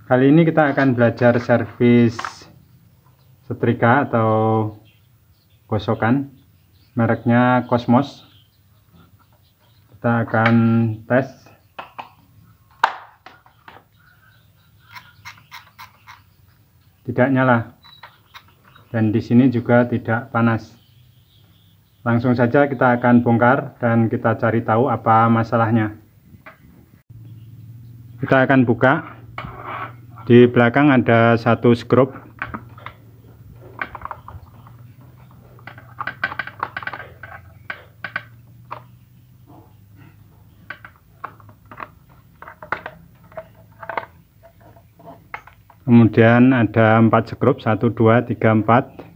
Kali ini kita akan belajar servis setrika atau gosokan, mereknya Cosmos. Kita akan tes. Tidak nyala, dan di sini juga tidak panas. Langsung saja kita akan bongkar dan kita cari tahu apa masalahnya. Kita akan buka. Di belakang ada satu skrup. Kemudian ada 4 skrup, 1, 2, 3, 4.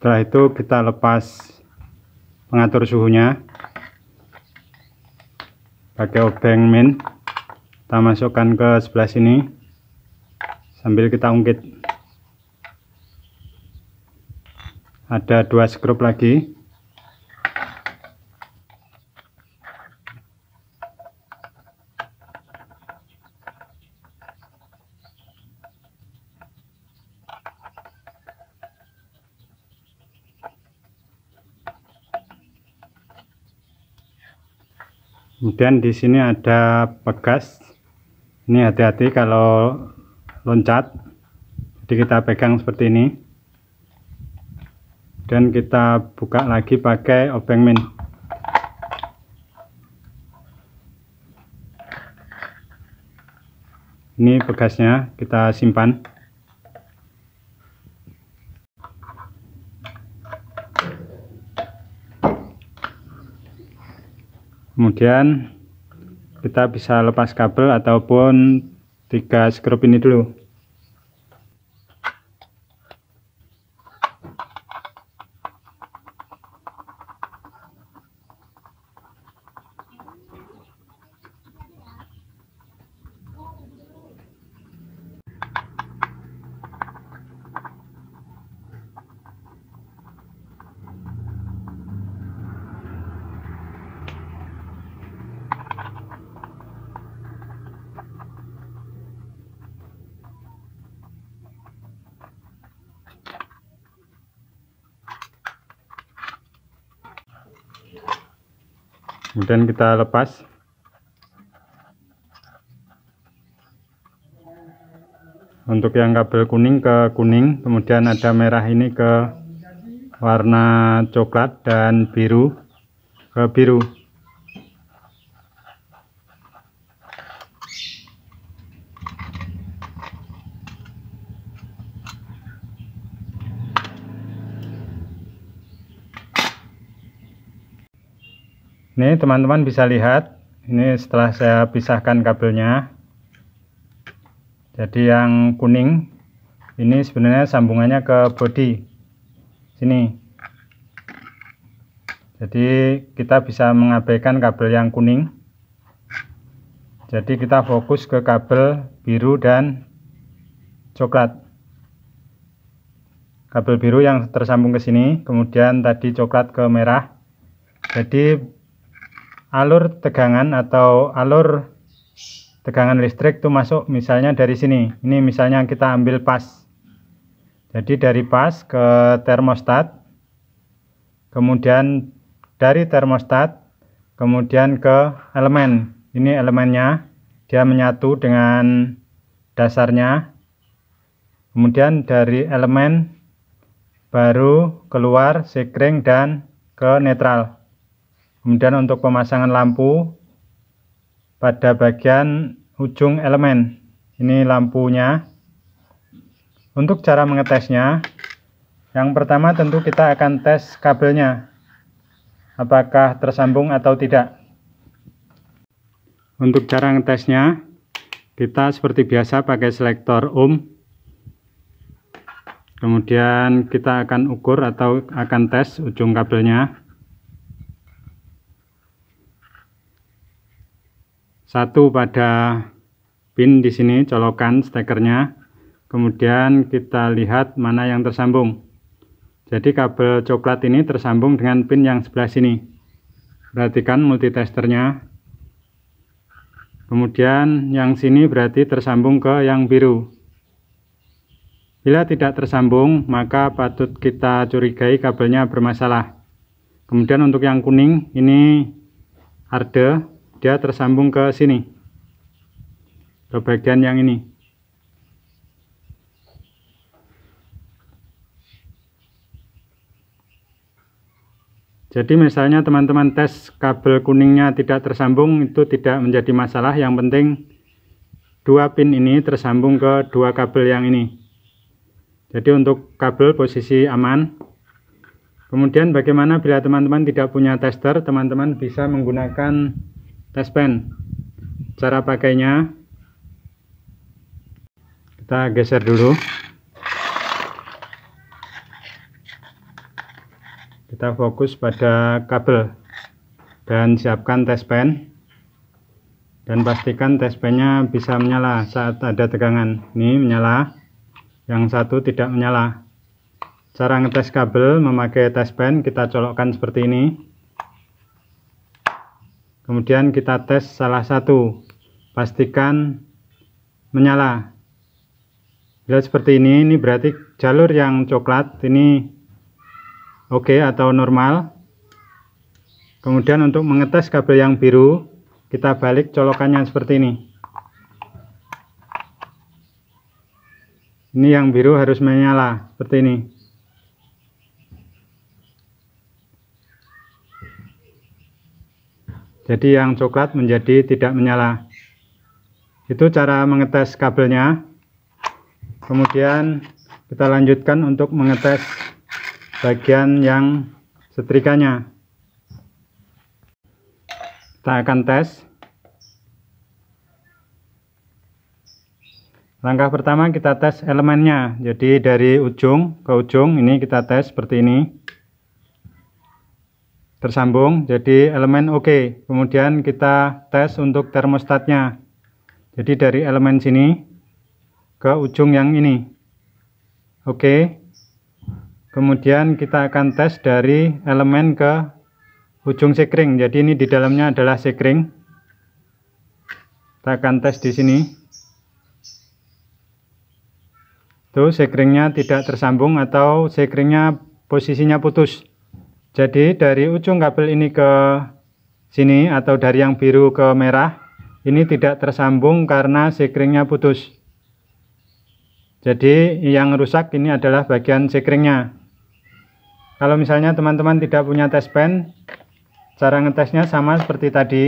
Setelah itu kita lepas pengatur suhunya pakai obeng min. Kita masukkan ke sebelah sini sambil kita ungkit. Ada 2 skrup lagi. Kemudian di sini ada pegas. Ini hati-hati kalau loncat. Jadi kita pegang seperti ini. Dan kita buka lagi pakai obeng min. Ini pegasnya kita simpan. Kemudian kita bisa lepas kabel ataupun 3 skrup ini dulu. Kemudian kita lepas. Untuk yang kabel kuning ke kuning, kemudian ada merah ini ke warna coklat dan biru ke biru. Ini teman-teman bisa lihat, ini setelah saya pisahkan kabelnya. Jadi yang kuning ini sebenarnya sambungannya ke bodi sini. Jadi kita bisa mengabaikan kabel yang kuning. Jadi kita fokus ke kabel biru dan coklat. Kabel biru yang tersambung ke sini, kemudian tadi coklat ke merah. Jadi alur tegangan atau alur tegangan listrik itu masuk misalnya dari sini. Ini misalnya kita ambil pas. Jadi dari pas ke termostat, kemudian dari termostat, kemudian ke elemen. Ini elemennya, dia menyatu dengan dasarnya. Kemudian dari elemen baru keluar sekring dan ke netral. Kemudian untuk pemasangan lampu pada bagian ujung elemen, ini lampunya. Untuk cara mengetesnya, yang pertama tentu kita akan tes kabelnya, apakah tersambung atau tidak. Untuk cara ngetesnya, kita seperti biasa pakai selektor ohm. Kemudian kita akan ukur atau akan tes ujung kabelnya. Satu pada pin di sini, colokan stekernya. Kemudian kita lihat mana yang tersambung. Jadi kabel coklat ini tersambung dengan pin yang sebelah sini. Perhatikan multitesternya. Kemudian yang sini berarti tersambung ke yang biru. Bila tidak tersambung, maka patut kita curigai kabelnya bermasalah. Kemudian untuk yang kuning, ini arde, dia tersambung ke sini, ke bagian yang ini. Jadi misalnya teman-teman tes kabel kuningnya tidak tersambung, itu tidak menjadi masalah. Yang penting dua pin ini tersambung ke dua kabel yang ini. Jadi untuk kabel posisi aman. Kemudian bagaimana bila teman-teman tidak punya tester, teman-teman bisa menggunakan test pen. Cara pakainya, kita geser dulu. Kita fokus pada kabel dan siapkan test pen, dan pastikan test pennya bisa menyala saat ada tegangan. Ini menyala, yang satu tidak menyala. Cara ngetes kabel memakai test pen, kita colokkan seperti ini. Kemudian kita tes salah satu, pastikan menyala. Bila seperti ini berarti jalur yang coklat ini oke atau normal. Kemudian untuk mengetes kabel yang biru, kita balik colokannya seperti ini. Ini yang biru harus menyala seperti ini. Jadi yang coklat menjadi tidak menyala. Itu cara mengetes kabelnya. Kemudian kita lanjutkan untuk mengetes bagian yang setrikanya. Kita akan tes. Langkah pertama kita tes elemennya. Jadi dari ujung ke ujung ini kita tes seperti ini. Tersambung, jadi elemen oke. Kemudian kita tes untuk termostatnya. Jadi dari elemen sini ke ujung yang ini. Oke. Kemudian kita akan tes dari elemen ke ujung sekring. Jadi ini di dalamnya adalah sekring. Kita akan tes di sini. Tuh, sekringnya tidak tersambung atau sekringnya posisinya putus. Jadi dari ujung kabel ini ke sini atau dari yang biru ke merah, ini tidak tersambung karena sekringnya putus. Jadi yang rusak ini adalah bagian sekringnya. Kalau misalnya teman-teman tidak punya test pen, cara ngetesnya sama seperti tadi,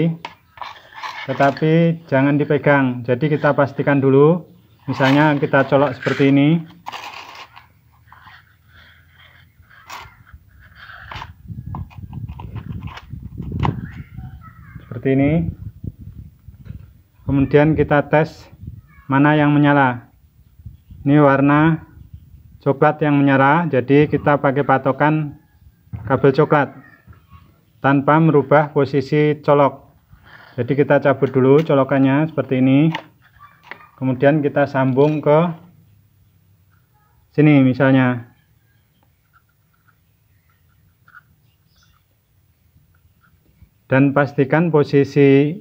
tetapi jangan dipegang. Jadi kita pastikan dulu, misalnya kita colok seperti ini. Seperti ini. Kemudian kita tes mana yang menyala. Ini warna coklat yang menyala, jadi kita pakai patokan kabel coklat tanpa merubah posisi colok. Jadi kita cabut dulu colokannya seperti ini. Kemudian kita sambung ke sini misalnya. Dan pastikan posisi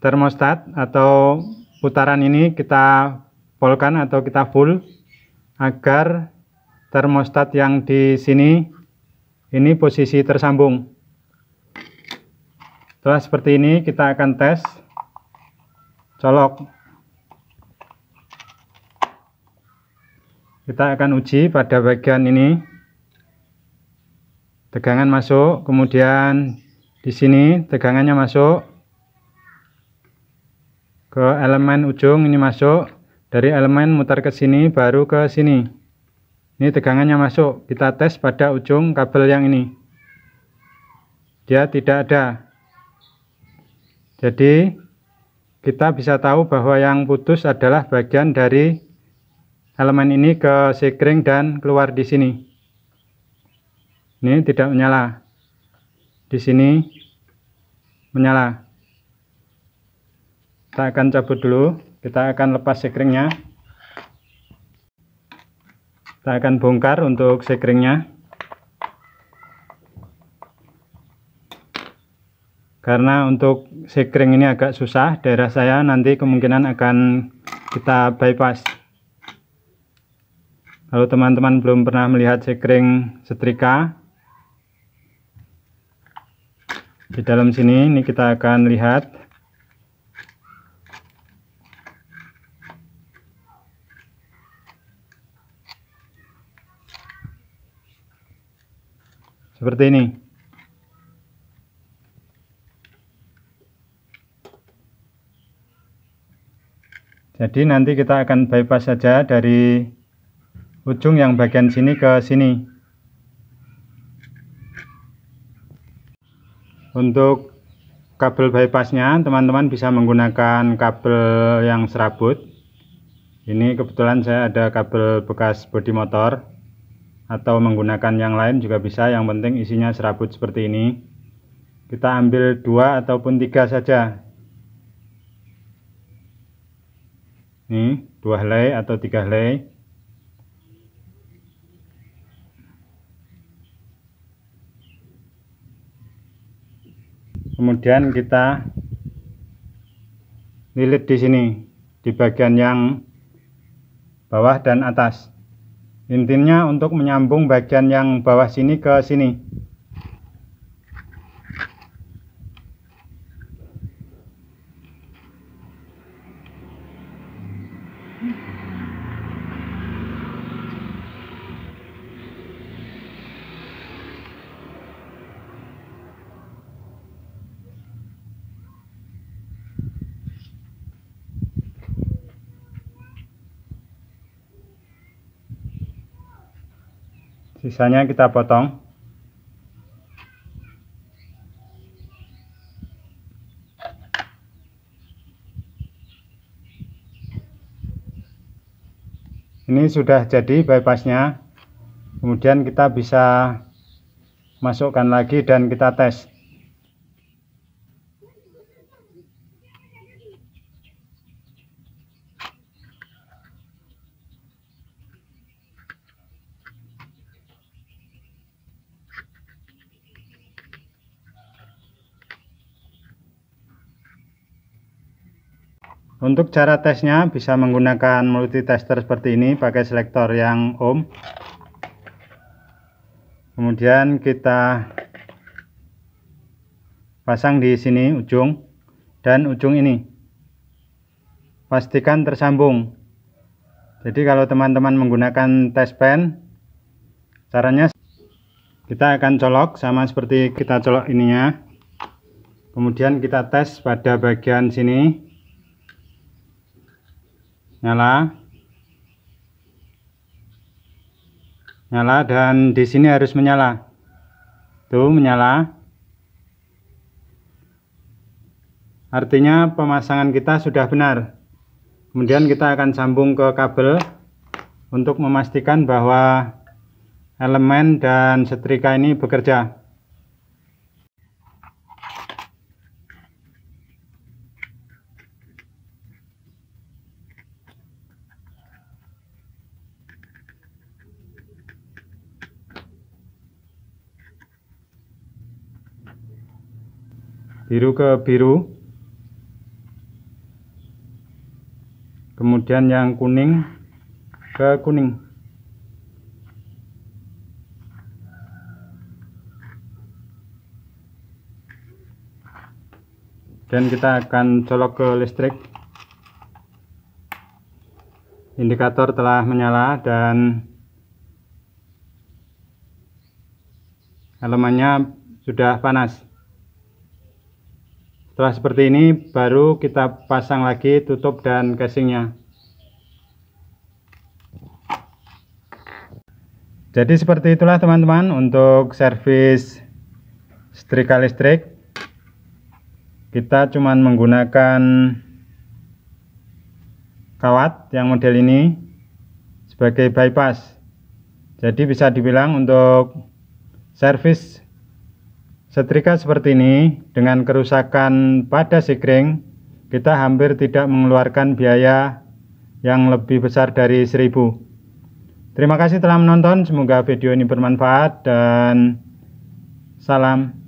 termostat atau putaran ini kita polkan atau kita full agar termostat yang di sini ini posisi tersambung. Setelah seperti ini kita akan tes colok. Kita akan uji pada bagian ini. Tegangan masuk, kemudian di sini tegangannya masuk ke elemen ujung ini masuk. Dari elemen mutar ke sini baru ke sini. Ini tegangannya masuk. Kita tes pada ujung kabel yang ini. Dia tidak ada. Jadi kita bisa tahu bahwa yang putus adalah bagian dari elemen ini ke sekring dan keluar di sini. Ini tidak menyala. Di sini menyala. Kita akan cabut dulu. Kita akan lepas sekringnya. Kita akan bongkar untuk sekringnya. Karena untuk sekring ini agak susah, daerah saya nanti kemungkinan akan kita bypass. Kalau teman-teman belum pernah melihat sekring setrika, di dalam sini ini kita akan lihat. Seperti ini. Jadi nanti kita akan bypass saja dari ujung yang bagian sini ke sini. Untuk kabel bypassnya teman-teman bisa menggunakan kabel yang serabut. Ini kebetulan saya ada kabel bekas bodi motor, atau menggunakan yang lain juga bisa, yang penting isinya serabut seperti ini. Kita ambil 2 ataupun 3 saja. Ini 2 helai atau 3 helai. Kemudian kita lilit di sini, di bagian yang bawah dan atas. Intinya untuk menyambung bagian yang bawah sini ke sini. Sisanya kita potong. Ini sudah jadi bypassnya. Kemudian kita bisa masukkan lagi dan kita tes. Untuk cara tesnya bisa menggunakan multitester seperti ini, pakai selektor yang ohm. Kemudian kita pasang di sini ujung dan ujung ini. Pastikan tersambung. Jadi kalau teman-teman menggunakan test pen, caranya kita akan colok sama seperti kita colok ininya. Kemudian kita tes pada bagian sini. Nyala, dan di sini harus menyala. Tuh menyala. Artinya pemasangan kita sudah benar. Kemudian kita akan sambung ke kabel untuk memastikan bahwa elemen dan setrika ini bekerja. Biru ke biru, kemudian yang kuning ke kuning. Dan kita akan colok ke listrik. Indikator telah menyala dan elemennya sudah panas. Setelah seperti ini baru kita pasang lagi tutup dan casingnya. Jadi seperti itulah teman-teman untuk servis setrika listrik. Kita cuman menggunakan kawat yang model ini sebagai bypass. Jadi bisa dibilang untuk servis setrika seperti ini dengan kerusakan pada sikring, kita hampir tidak mengeluarkan biaya yang lebih besar dari 1000. Terima kasih telah menonton, semoga video ini bermanfaat dan salam